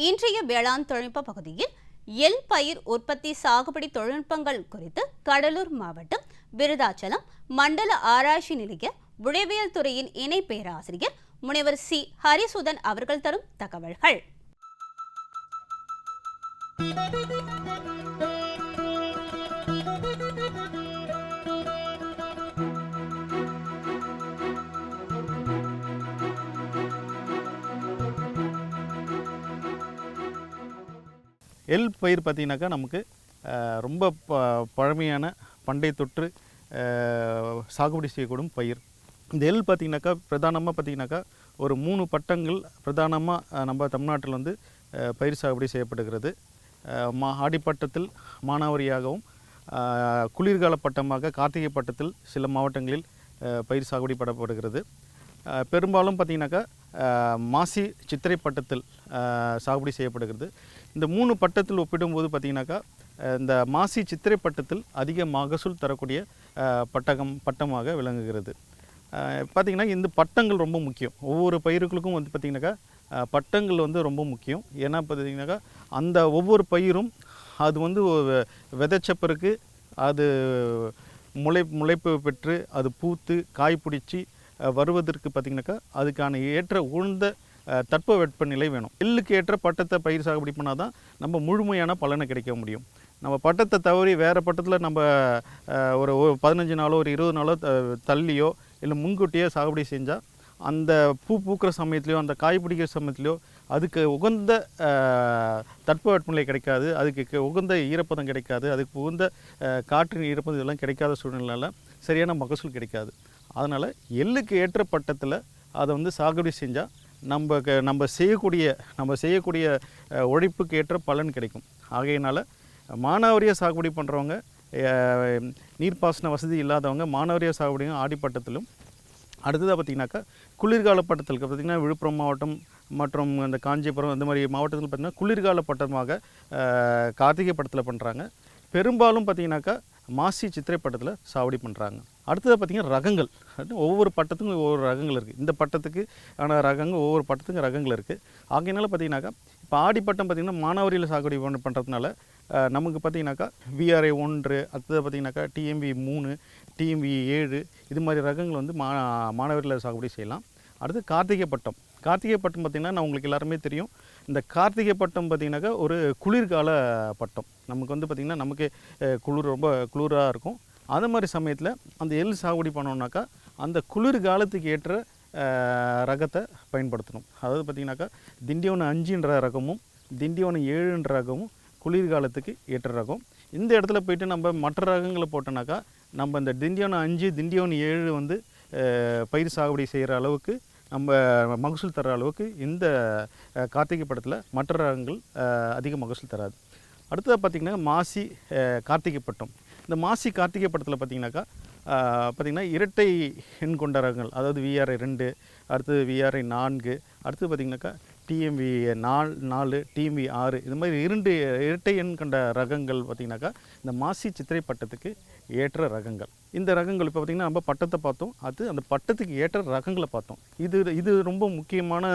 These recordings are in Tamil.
இன்றைய வேளாண் தொழில்நுட்ப பகுதியில் எள் பயிர் உற்பத்தி சாகுபடி தொழில்நுட்பங்கள் குறித்து கடலூர் மாவட்டம் விருதாச்சலம் மண்டல ஆராய்ச்சி நிலைய உழவியல் துறையின் இணை பேராசிரியர் முனைவர் சி ஹரிசுதன் அவர்கள் தரும் தகவல்கள். எள் பயிர் பார்த்திங்கனாக்கா நமக்கு ரொம்ப பழமையான பண்டை தொற்று சாகுபடி செய்யக்கூடும் பயிர். இந்த எள் பார்த்திங்கனாக்கா பிரதானமாக பார்த்திங்கனாக்கா ஒரு 3 பட்டங்கள் பிரதானமாக நம்ம தமிழ்நாட்டில் வந்து பயிர் சாகுபடி செய்யப்படுகிறது. ஆடிப்பட்டத்தில் மானாவாரியாகவும் குளிர்கால பட்டமாக கார்த்திகை பட்டத்தில் சில மாவட்டங்களில் பயிர் சாகுபடி படப்படுகிறது. பெரும்பாலும் பார்த்திங்கனாக்கா மாசி சித்திரை பட்டத்தில் சாகுபடி செய்யப்படுகிறது. இந்த 3 பட்டத்தில் ஒப்பிடும்போது பார்த்திங்கனாக்கா இந்த மாசி சித்திரை பட்டத்தில் அதிக மகசூல் தரக்கூடிய பட்டமாக விளங்குகிறது. பார்த்திங்கன்னா இந்த பட்டங்கள் ரொம்ப முக்கியம். ஒவ்வொரு பயிர்களுக்கும் வந்து பார்த்திங்கனாக்கா பட்டங்கள் வந்து ரொம்ப முக்கியம். ஏன்னா பார்த்திங்கனாக்கா அந்த ஒவ்வொரு பயிரும் அது வந்து விதைச்ச பிறகு அது முளைப்பு பெற்று அது பூத்து காய் பிடிச்சி வருவதற்கு பார்த்திங்கனாக்கா அதுக்கான ஏற்ற உகந்த தட்பவெப்பநிலை வேணும். எள்ளுக்கு ஏற்ற பட்டத்தை பயிர் சாகுபடி பண்ணால் தான் நம்ம முழுமையான பலனை கிடைக்க முடியும். நம்ம பட்டத்தை தவறி வேறு பட்டத்தில் நம்ம ஒரு 15 நாளோ ஒரு 20 நாளோ தள்ளியோ இல்லை முன்கூட்டியோ சாகுபடி செஞ்சால் அந்த பூக்கிற சமயத்துலையோ அந்த காய் பிடிக்கிற சமயத்துலையோ அதுக்கு உகந்த தட்பவெப்பநிலை கிடைக்காது, அதுக்கு உகந்த ஈரப்பதம் கிடைக்காது, அதுக்கு உகந்த காற்றின் ஈரப்பதம் இதெல்லாம் கிடைக்காத சூழ்நிலையில் சரியான மகசூல் கிடைக்காது. அதனால் எள்ளுக்கு ஏற்ற பட்டத்தில் அதை வந்து சாகுபடி செஞ்சால் நம்ம செய்யக்கூடிய உழைப்புக்கு ஏற்ற பலன் கிடைக்கும். ஆகையினால் மானாவாரியாக சாகுபடி பண்ணுறவங்க, நீர்ப்பாசன வசதி இல்லாதவங்க மானாவாரியாக சாகுபடிங்க ஆடிப்பட்டத்திலும், அடுத்ததாக பார்த்திங்கனாக்கா குளிர்கால பட்டத்தில் பார்த்திங்கன்னா விழுப்புரம் மாவட்டம் மற்றும் அந்த காஞ்சிபுரம் இந்த மாதிரி மாவட்டத்தில் பார்த்திங்கன்னா குளிர்கால பட்டமாக கார்த்திகை பட்டத்தில் பண்ணுறாங்க. பெரும்பாலும் பார்த்திங்கனாக்கா மாசி சித்திரை பட்டத்தில் சாகுபடி பண்ணுறாங்க. அடுத்ததாக பார்த்திங்கன்னா ரகங்கள், ஒவ்வொரு பட்டத்துக்கும் ஒவ்வொரு ரகங்கள் இருக்குது. இந்த பட்டத்துக்கு ஆன ரகங்கள் ஒவ்வொரு பட்டத்துக்கும் ரகங்கள் இருக்குது. ஆகையினால பார்த்திங்கனாக்கா இப்போ ஆடிப்பட்டம் பார்த்திங்கன்னா மானாவாரியில் சாகுபடி பண்ணுறதுனால நமக்கு பார்த்திங்கனாக்கா VRI 1, அடுத்தது பார்த்திங்கனாக்கா TMV 3, TMV 7 இது மாதிரி ரகங்கள் வந்து மானாவாரியில் சாகுபடி செய்யலாம். அடுத்து கார்த்திகை பட்டம் பார்த்திங்கன்னா நான் உங்களுக்கு எல்லாருமே தெரியும். இந்த கார்த்திகை பட்டம் பார்த்திங்கனாக்கா ஒரு குளிர்கால பட்டம். நமக்கு வந்து பார்த்திங்கன்னா நமக்கு ரொம்ப குளிராக இருக்கும். அது மாதிரி சமயத்தில் அந்த எள் சாகுபடி பண்ணோம்னாக்கா அந்த குளிர்காலத்துக்கு ஏற்ற ரகத்தை பயன்படுத்தணும். அதாவது பார்த்திங்கனாக்கா திண்டிவனம் 5 ரகமும் திண்டிவனம் 7 ரகமும் குளிர்காலத்துக்கு ஏற்ற ரகம். இந்த இடத்துல போய்ட்டு நம்ம மற்ற ரகங்களை போட்டோம்னாக்கா நம்ம இந்த திண்டிவனம் 5 திண்டிவனம் 7 வந்து பயிர் சாகுபடி செய்கிற அளவுக்கு நம்ம மகசூல் தர அளவுக்கு இந்த கார்த்திகை பட்டத்தில் மற்ற ரகங்கள் அதிக மகசூல் தராது. அடுத்ததாக பார்த்திங்கன்னா மாசி கார்த்திகை பட்டம். இந்த மாசி கார்த்திகை பட்டத்தில் பார்த்திங்கன்னா இரட்டை எண் கொண்ட ரகங்கள், அதாவது VRI 2, அடுத்தது VRI 4, அடுத்தது பார்த்திங்கனாக்கா TMV 4, TMV 6 இது மாதிரி 2 இரட்டை எண் கொண்ட ரகங்கள் பார்த்திங்கனாக்கா இந்த மாசி சித்திரை பட்டத்துக்கு ஏற்ற ரகங்கள். இந்த ரகங்கள் இப்போ பார்த்திங்கன்னா நம்ம பட்டத்தை பார்த்தோம், அந்த பட்டத்துக்கு ஏற்ற ரகங்களை பார்த்தோம். இது ரொம்ப முக்கியமான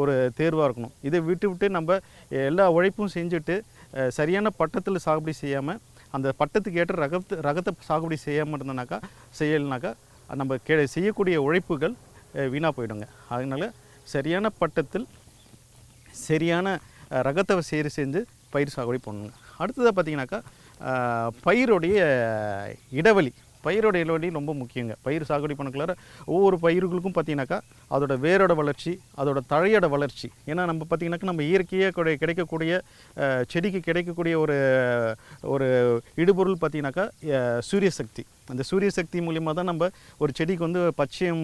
ஒரு தேர்வாக இருக்கணும். இதை விட்டு நம்ம எல்லா உழைப்பும் செஞ்சுட்டு சரியான பட்டத்தில் சாகுபடி செய்யாமல் அந்த பட்டத்துக்கு ஏற்ற ரகத்தை சாகுபடி செய்யலைனாக்கா நம்ம செய்யக்கூடிய உழைப்புகள் வீணாக போயிடுங்க. அதனால் சரியான பட்டத்தில் சரியான ரகத்தை செஞ்சு பயிர் சாகுபடி பண்ணணுங்க. அடுத்ததாக பார்த்திங்கனாக்கா பயிருடைய இடைவெளி ரொம்ப முக்கியங்க. பயிர் சாகுபடி பண்ணக்குள்ளார ஒவ்வொரு பயிர்களுக்கும் பார்த்திங்கனாக்கா அதோட வேரோட வளர்ச்சி, அதோட தழையோட வளர்ச்சி. ஏன்னா நம்ம பார்த்திங்கனாக்கா நம்ம இயற்கையாக கிடைக்கக்கூடிய செடிக்கு கிடைக்கக்கூடிய ஒரு இடுபொருள் பார்த்திங்கனாக்கா சூரிய சக்தி. அந்த சூரிய சக்தி மூலிமா தான் நம்ம ஒரு செடிக்கு வந்து பச்சையம்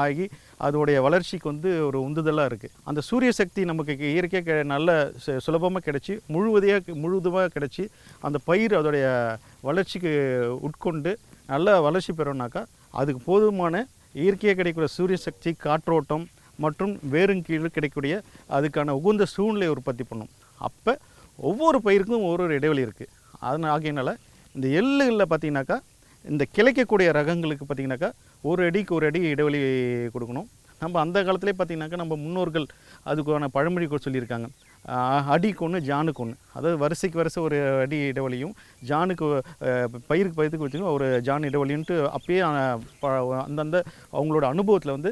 ஆகி அதோடைய வளர்ச்சிக்கு வந்து ஒரு உந்துதலாக இருக்குது. அந்த சூரிய சக்தி நமக்கு இயற்கையாக நல்ல சுலபமாக கிடச்சி முழுவதுமாக கிடச்சி அந்த பயிர் அதோடைய வளர்ச்சிக்கு உட்கொண்டு நல்ல வளர்ச்சி பெறணும்னாக்கா அதுக்கு போதுமான இயற்கையாக கிடைக்கக்கூடிய சூரிய சக்தி, காற்றோட்டம் மற்றும் வேரும் கீழ் கிடைக்கக்கூடிய அதுக்கான உகந்த சூழ்நிலையை உற்பத்தி பண்ணும். அப்போ ஒவ்வொரு பயிருக்கும் ஒவ்வொரு இடைவெளி இருக்குது. ஆகையினால இந்த எள்ளில் பார்த்திங்கனாக்கா இந்த கிளைக்கக்கூடிய ரகங்களுக்கு பார்த்திங்கனாக்கா ஒரு அடி இடைவெளி கொடுக்கணும். நம்ம அந்த காலத்திலே பார்த்திங்கனாக்கா நம்ம முன்னோர்கள் அதுக்கான பழமொழி சொல்லியிருக்காங்க. அடிக்கு ஒன்று ஜானுக்கு ஒன்று, அதாவது வரிசைக்கு வரிசை ஒரு அடி இடைவெளியும் ஜானுக்கு பயிருக்கு பயிருக்கு வச்சுக்கோங்க ஒரு ஜான் இடைவெளின்ட்டு அப்பயே அந்தந்த அவங்களோட அனுபவத்தில் வந்து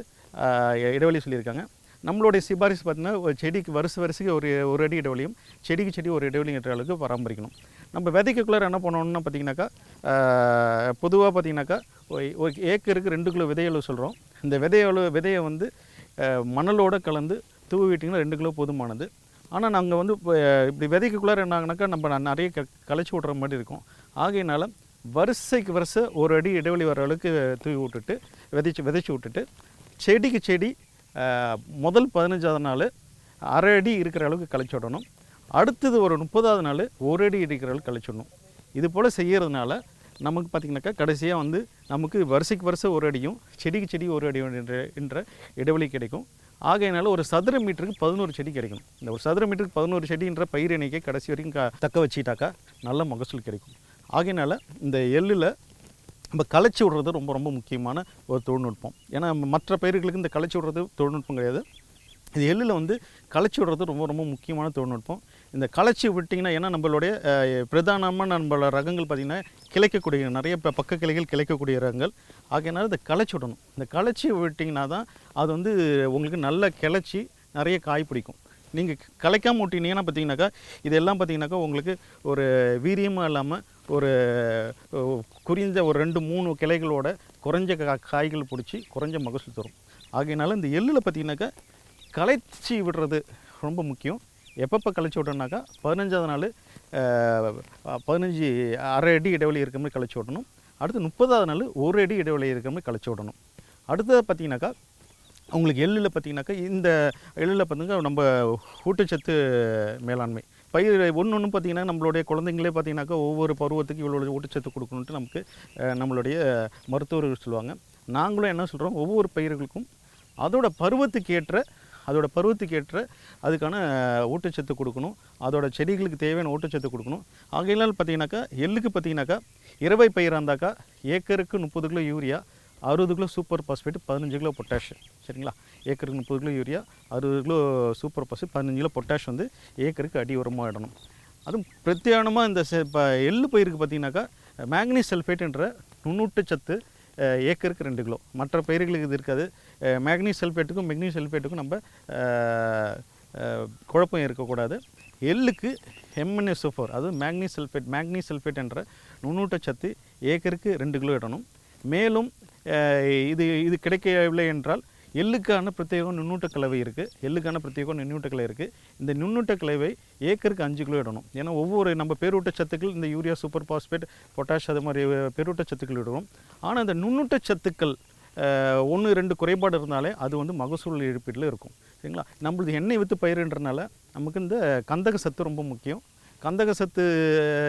இடைவெளி சொல்லியிருக்காங்க. நம்மளுடைய சிபாரிசு பார்த்திங்கன்னா ஒரு செடிக்கு வரிசைக்கு ஒரு அடி இடைவெளியும் செடிக்கு செடி ஒரு இடைவெளிங்கிற அளவுக்கு பராமரிக்கணும். நம்ம விதைக்குள்ளார என்ன பண்ணணும்னா பார்த்திங்கனாக்கா பொதுவாக பார்த்திங்கனாக்கா ஒரு ஏக்கருக்கு 2 கிலோ விதையளவு சொல்கிறோம். இந்த விதையை வந்து மணலோடு கலந்து தூவி விட்டிங்கன்னா 2 கிலோ போதுமானது. ஆனால் நாங்கள் வந்து இப்படி விதைக்குள்ளார என்ன ஆகுனாக்கா நம்ம நிறைய களைச்சி விட்ற மாதிரி இருக்கும். ஆகையினால வரிசைக்கு வரிசை ஒரு அடி இடைவெளி வர அளவுக்கு தூவி விட்டுட்டு விதைச்சி விட்டுட்டு செடிக்கு செடி முதல் 15ஆவது நாள் அரை அடி இருக்கிற அளவுக்கு களைச்சி விடணும். அடுத்தது ஒரு 30ஆவது நாள் ஒரு அடி இருக்கிற அளவுக்கு களைச்சி விடணும். இது போல் செய்கிறதுனால நமக்கு பார்த்திங்கனாக்கா கடைசியாக வந்து நமக்கு வரிசைக்கு வரிசை ஒரு அடியும் செடிக்கு செடி ஒரு அடி என்ற இடைவெளி கிடைக்கும். ஆகையினால ஒரு சதுர மீட்டருக்கு 11 செடி கிடைக்கும். இந்த ஒரு சதுர மீட்டருக்கு 11 செடின்ற பயிர் எண்ணிக்கை கடைசி வரைக்கும் தக்க வச்சுட்டாக்கா நல்ல மகசூல் கிடைக்கும். ஆகையினால இந்த எள்ளில் நம்ம களைச்சி விடுறது ரொம்ப ரொம்ப முக்கியமான ஒரு தொழில்நுட்பம். ஏன்னா மற்ற பயிர்களுக்கு இந்த களைச்சி விடுறது தொழில்நுட்பம் கிடையாது. இது எள்ளில் வந்து களைச்சி விடுறது ரொம்ப ரொம்ப முக்கியமான தொழில்நுட்பம். இந்த களைச்சி விட்டிங்கன்னா ஏன்னா நம்மளுடைய பிரதானமாக நம்மளோட ரகங்கள் பார்த்திங்கன்னா கிளைக்கக்கூடிய நிறைய பக்க கிளைகள் கிளைக்கக்கூடிய ரகங்கள். ஆகையினால இந்த களைச்சி விடணும். இந்த களைச்சி விட்டிங்கன்னா தான் அது வந்து உங்களுக்கு நல்ல கிளைச்சி நிறைய காய் பிடிக்கும். நீங்கள் களைக்காமல் விட்டிங்கன்னா பார்த்திங்கனாக்கா இதெல்லாம் பார்த்திங்கனாக்கா உங்களுக்கு ஒரு வீரியமாக இல்லாமல் ஒரு குறிஞ்ச ஒரு 2-3 கிளைகளோட குறைஞ்ச காய்கள் பிடிச்சி குறைஞ்ச மகசூல் தரும். ஆகையினால இந்த எள்ளில் பார்த்திங்கனாக்கா களைச்சி விடுறது ரொம்ப முக்கியம். எப்பப்போ களைச்சி விட்றோம்னாக்கா 15ஆவது நாள் 15 அரை அடி இடைவெளி இருக்கிற மாதிரி களைச்சி விடணும். அடுத்து 30ஆவது நாள் ஒரு அடி இடைவெளி இருக்கிற மாதிரி களைச்சி விடணும். அடுத்தது பார்த்திங்கனாக்கா உங்களுக்கு எள்ளில் பார்த்திங்கனாக்கா இந்த எள்ளில் பார்த்திங்கன்னா நம்ம ஊட்டச்சத்து மேலாண்மை பயிர் ஒன்று பார்த்திங்கன்னா நம்மளுடைய குழந்தைங்களே பார்த்திங்கனாக்கா ஒவ்வொரு பருவத்துக்கு இவ்வளோ ஊட்டச்சத்து கொடுக்கணுன்ட்டு நமக்கு நம்மளுடைய மருத்துவர்கள் சொல்லுவாங்க. நாங்களும் என்ன சொல்கிறோம், ஒவ்வொரு பயிர்களுக்கும் அதோட பருவத்துக்கு ஏற்ற அதுக்கான ஊட்டச்சத்து கொடுக்கணும். அதோட செடிகளுக்கு தேவையான ஊட்டச்சத்து கொடுக்கணும். ஆகையினால் பார்த்திங்கனாக்கா எள்ளுக்கு பார்த்திங்கனாக்கா இரவை பயிராக இருந்தாக்கா ஏக்கருக்கு 30 kilo urea, 60 kilo super phosphate, 15 kilo potash. சரிங்களா? ஏக்கருக்கு 30 kilo urea, 60 kilo super phosphate, 15 kilo potash வந்து ஏக்கருக்கு அடி உரமாக இடணும். அதுவும் பிரத்யேகமாக இந்த இப்போ எள்ளு பயிருக்கு பார்த்திங்கனாக்கா மேக்னீஸ் சல்ஃபேட் என்ற நுண்ணூட்டச்சத்து ஏக்கருக்கு 2 கிலோ. மற்ற பயிர்களுக்கு இது இருக்காது. மேக்னீஸ் சல்ஃபேட்டுக்கும் மெக்னீஸ் சல்ஃபேட்டுக்கும் நம்ம குழப்பம் இருக்கக்கூடாது. எள்ளுக்கு MnSO4 அது மேக்னீஸ் சல்ஃபேட் என்ற நுண்ணூட்டச்சத்து ஏக்கருக்கு 2 கிலோ இடணும். மேலும் இது கிடைக்கவில்லை என்றால் எள்ளுக்கான பிரத்யேக நுண்ணூட்ட கலவை இருக்குது. இந்த நுண்ணூட்ட கலவை ஏக்கருக்கு 5 கிலோ இடணும். ஏன்னா ஒவ்வொரு நம்ம பேரூட்டச்சத்துக்கள் இந்த யூரியா, சூப்பர் பாஸ்பேட், பொட்டாஷ் அது மாதிரி பேரூட்டச்சத்துக்கள் இடுவோம். ஆனால் இந்த நுண்ணூட்டச்சத்துக்கள் 1-2 குறைபாடு இருந்தாலே அது வந்து மகசூல் இழப்பீட்டில் இருக்கும். சரிங்களா? நம்மளது எண்ணெய் வித்து பயிருன்றனால நமக்கு இந்த கந்தக சத்து ரொம்ப முக்கியம். கந்தக சத்து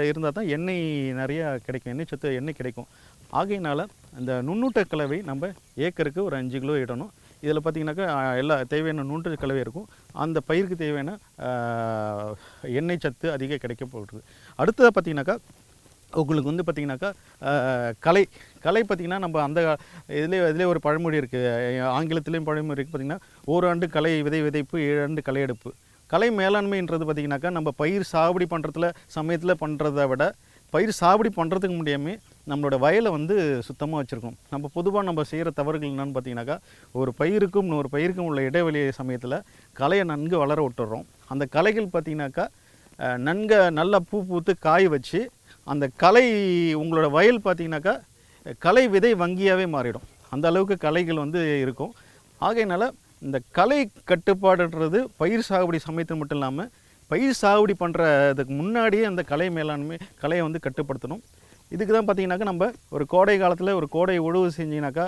இருந்தால் தான் எண்ணெய் நிறையா கிடைக்கும், எண்ணெய் கிடைக்கும். ஆகையினால் இந்த நுண்ணூட்ட கலவை நம்ம ஏக்கருக்கு ஒரு 5 கிலோ இடணும். இதில் பார்த்திங்கனாக்கா எல்லா தேவையான நுண்ணூட்ட கலவை இருக்கும். அந்த பயிருக்கு தேவையான எண்ணெய் சத்து அதிகம் கிடைக்கப்படுறது. அடுத்ததாக பார்த்திங்கனாக்கா உங்களுக்கு வந்து பார்த்திங்கனாக்கா கலை பார்த்திங்கன்னா நம்ம அந்த இதிலே ஒரு பழமொழி இருக்குது, ஆங்கிலத்துலேயும் பழமொழி இருக்குது. பார்த்திங்கன்னா 1 ஆண்டு களை விதைப்பு 7 ஆண்டு களை எடுப்பு. கலை மேலாண்மைன்றது பார்த்திங்கனாக்கா நம்ம பயிர் சாகுபடி சமயத்தில் பண்ணுறதை விட பயிர் சாகுபடி பண்ணுறதுக்கு முடியாமல் நம்மளோட வயலை வந்து சுத்தமாக வச்சுருக்கோம். நம்ம பொதுவாக நம்ம செய்கிற தவறுகள் என்னென்னு பார்த்திங்கனாக்கா ஒரு பயிருக்கும் இன்னொரு பயிருக்கும் உள்ள இடைவெளி சமயத்தில் களையை நன்கு வளர விட்டுறோம். அந்த களைகள் பார்த்திங்கனாக்கா நல்லா பூத்து காய் வச்சு அந்த களை உங்களோட வயல் பார்த்திங்கனாக்கா களை விதை வங்கியாகவே மாறிடும். அந்த அளவுக்கு களைகள் வந்து இருக்கும். ஆகையினால இந்த களை கட்டுப்பாடுன்றது பயிர் சாகுபடி சமயத்தில் மட்டும் இல்லாமல் பயிர் சாகுபடி பண்ணுறதுக்கு முன்னாடியே அந்த களையை வந்து கட்டுப்படுத்தணும். இதுக்கு தான் பார்த்திங்கனாக்கா நம்ம ஒரு கோடை காலத்தில் ஒரு கோடை உழவு செஞ்சிங்கனாக்கா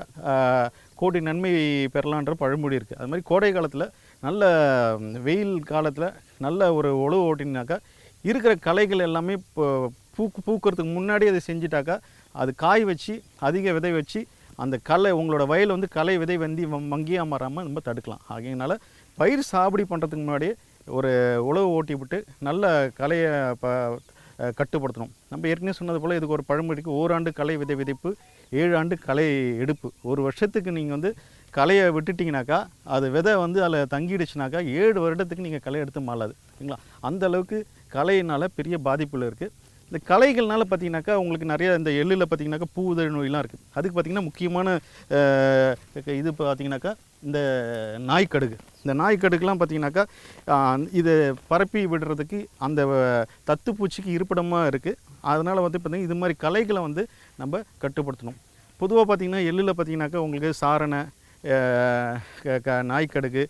கோடி நன்மை பெறலான்ற பழமொழி இருக்குது. அது மாதிரி கோடை காலத்தில் நல்ல வெயில் காலத்தில் நல்ல ஒரு உழவு ஓட்டினாக்கா இருக்கிற களைகள் எல்லாமே பூக்கிறதுக்கு முன்னாடி அதை செஞ்சிட்டாக்கா அது காய் வச்சு அதிக விதை வச்சு அந்த உங்களோட வயல் வந்து களை விதை வங்கியாக மாறாமல் நம்ம தடுக்கலாம். ஆகையினால பயிர் சாகுபடி பண்ணுறதுக்கு முன்னாடியே ஒரு உழவு ஓட்டி விட்டு நல்ல களையை கட்டுப்படுத்தணும். நம்ம ஏற்கனவே சொன்னது போல் இதுக்கு ஒரு பழமொழிக்கு 1 ஆண்டு களை விதைப்பு 7 ஆண்டு களை எடுப்பு. ஒரு வருஷத்துக்கு நீங்கள் வந்து களையை விட்டுட்டிங்கனாக்கா அது விதை வந்து அதில் தங்கிடுச்சுனாக்கா 7 வருடத்துக்கு நீங்கள் களை எடுத்து மாளாது சரிங்களா. அந்த அளவுக்கு களையினால் பெரிய பாதிப்புகள் இருக்குது. இந்த களைகள்னால பார்த்தீங்கன்னாக்கா உங்களுக்கு நிறைய இந்த எள்ளில் பார்த்தீங்கன்னாக்கா பூ உதறி நோயெலாம் இருக்குது. அதுக்கு பார்த்திங்கன்னா முக்கியமான இது பார்த்தீங்கன்னாக்கா இந்த நாய்க்கடுகு. இந்த நாய்க்கடுகுலாம் பார்த்தீங்கன்னாக்கா இது பரப்பி விடுறதுக்கு அந்த தத்துப்பூச்சிக்கு இருப்பிடமாக இருக்குது. அதனால் வந்து பார்த்திங்கன்னா இது மாதிரி களைகளை வந்து நம்ம கட்டுப்படுத்தணும். பொதுவாக பார்த்திங்கன்னா எள்ளில் பார்த்திங்கனாக்கா உங்களுக்கு சாரணை, நாய்க்கடுகு,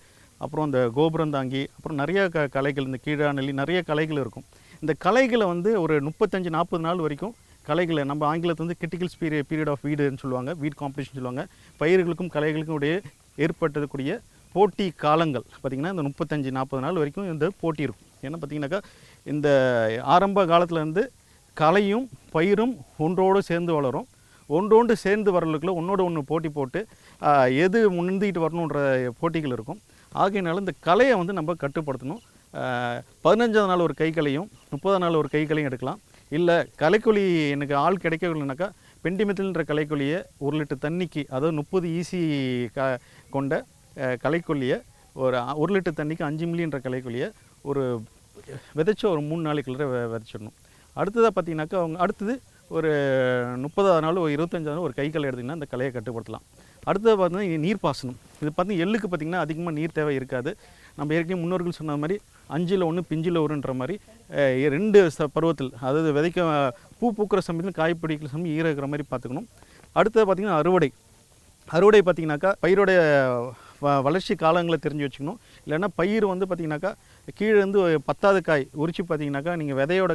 அப்புறம் இந்த கோபுரந்தாங்கி, அப்புறம் நிறைய களைகள், இந்த கீழாநெல்லி நிறைய களைகள் இருக்கும். இந்த களைகளை வந்து ஒரு 35-40 நாள் வரைக்கும் களைகளை நம்ம ஆங்கிலத்தில் வந்து கிரிட்டிக்கல் பீரியட் ஆஃப் வீடுன்னு சொல்லுவாங்க, வீட் காம்படிஷன் சொல்லுவாங்க. பயிர்களுக்கும் களைகளுக்கும் இடையே ஏற்பட்டக்கூடிய போட்டி காலங்கள் பார்த்திங்கன்னா இந்த 35-40 நாள் வரைக்கும் இந்த போட்டி இருக்கும். ஏன்னா பார்த்திங்கனாக்கா இந்த ஆரம்ப காலத்துலேருந்து களையும் பயிரும் ஒன்றோடு சேர்ந்து வளரும். ஒன்றோடு சேர்ந்து வரலுக்குள்ள ஒன்றோட ஒன்று போட்டி போட்டு எது முந்திட்டு வரணுன்ற போட்டிகள் இருக்கும். ஆகையினால இந்த களையை வந்து நம்ம கட்டுப்படுத்தணும். 15ஆவது நாள் ஒரு கைகளையும் 30ஆவது நாள் ஒரு கைகளையும் எடுக்கலாம். இல்லை களைக்கொல்லி எனக்கு ஆள் கிடைக்கவில்லைனாக்கா பெண்டிமெத்தில்ன்ற களைக்கொல்லியை 1 லிட்டர் தண்ணிக்கு, அதாவது 30 ஈசி கொண்ட களைக்கொல்லியை ஒரு 1 லிட்டர் தண்ணிக்கு 5 மில்லின்ற களைக்கொல்லியை ஒரு விதைச்ச ஒரு 3 நாளைக்குள்ளே விதைச்சிடணும். அடுத்ததாக பார்த்தீங்கன்னாக்கா அடுத்தது ஒரு 30ஆவது நாள் ஒரு 25ஆவது நாள் ஒரு கைகளை எடுத்திங்கன்னா அந்த களையை கட்டுப்படுத்தலாம். அடுத்தது பார்த்தீங்கன்னா நீர்ப்பாசனம். இது பார்த்தீங்கன்னா எள்ளுக்கு பார்த்திங்கன்னா அதிகமாக நீர் தேவை இருக்காது. நம்ம ஏற்கனவே முன்னோர்கள் சொன்ன மாதிரி 5ல் 1 பிஞ்சில் 1ன்ற மாதிரி 2 பருவத்தில், அதாவது விதைக்க பூ பூக்கிற சமயத்தில் காய் பிடிக்கிற சமயம் ஈர இருக்கிற மாதிரி பார்த்துக்கணும். அடுத்தது பார்த்திங்கன்னா அறுவடை பார்த்திங்கனாக்கா பயிரோடைய வளர்ச்சி காலங்களை தெரிஞ்சு வச்சுக்கணும். இல்லைன்னா பயிர் வந்து பார்த்திங்கனாக்கா கீழே இருந்து 10வது காய் உரிச்சு பார்த்திங்கனாக்கா நீங்கள் விதையோட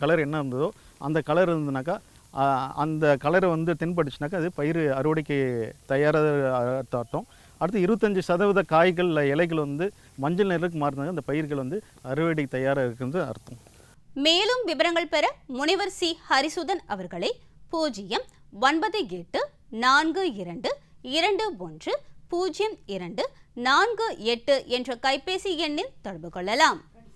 கலர் என்ன இருந்ததோ அந்த கலர் இருந்ததுனாக்கா அந்த கலரை வந்து தென்பட்டுச்சுனாக்கா அது பயிர் அறுவடைக்கு தயாராக தாட்டும். அடுத்து 25% காய்கள் இலைகள் வந்து மஞ்சள் நிறத்துக்கு மாறினாங்க அந்த பயிர்கள் வந்து அறுவடை தயாராக இருக்குன்னு அர்த்தம். மேலும் விவரங்கள் பெற முனைவர் சி. ஹரிசுதன் அவர்களை 09842210248 என்ற கைபேசி எண்ணில் தொடர்பு கொள்ளலாம்.